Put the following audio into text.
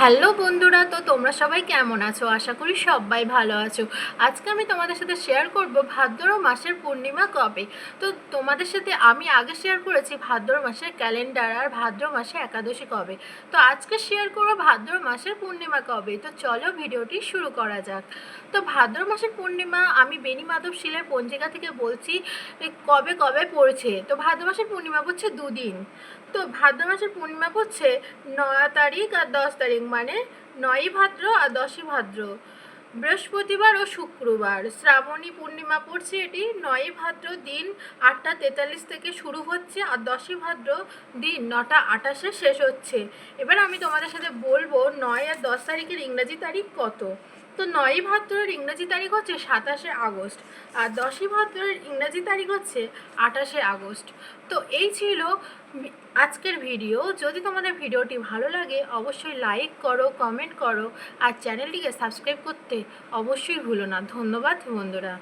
Hello বন্ধুরা, তো তোমরা সবাই কেমন আছো? আশা করি সবাই ভালো আছো। আজকে আমি তোমাদের সাথে শেয়ার করব ভাদ্র মাসের পূর্ণিমা কবে। তো তোমাদের সাথে আমি আগে শেয়ার করেছি ভাদ্র মাসের ক্যালেন্ডার আর ভাদ্র মাসে একাদশী কবে। তো আজকে শেয়ার করবো ভাদ্র মাসের পূর্ণিমা কবে। তো চলো ভিডিওটি শুরু করা যাক। তো ভাদ্র মাসের পূর্ণিমা আমি বেণী মাধব শীলের পঞ্জিকা থেকে বলছি কবে কবে পড়ছে। তো ভাদ্র মাসের পূর্ণিমা পড়ছে দুদিন। তো ভাদ্র মাসের পূর্ণিমা পড়ছে 9 তারিখ আর 10 তারিখ, মানে 9ই ভাদ্র আর 10ই ভাদ্র, বৃহস্পতিবার ও শুক্রবার। শ্রাবণী পূর্ণিমা পড়ছে এটি 9ই ভাদ্র দিন 8টা 43 থেকে শুরু হচ্ছে আর 10ই ভাদ্র দিন 9টা 28-এ শেষ হচ্ছে। এবার আমি তোমাদের সাথে বলবো 9 আর 10 তারিখের ইংরাজি তারিখ কত। তো 9ই ভাদ্রের ইংরাজি তারিখ হচ্ছে 27শে আগস্ট আর 10ই ভাদ্রের ইংরাজি তারিখ হচ্ছে 28শে আগস্ট। তো এই ছিল আজকের ভিডিও। যদি তোমাদের ভিডিওটি ভালো লাগে অবশ্যই লাইক করো, কমেন্ট করো আর চ্যানেলটিকে সাবস্ক্রাইব করতে অবশ্যই ভুলো না। ধন্যবাদ বন্ধুরা।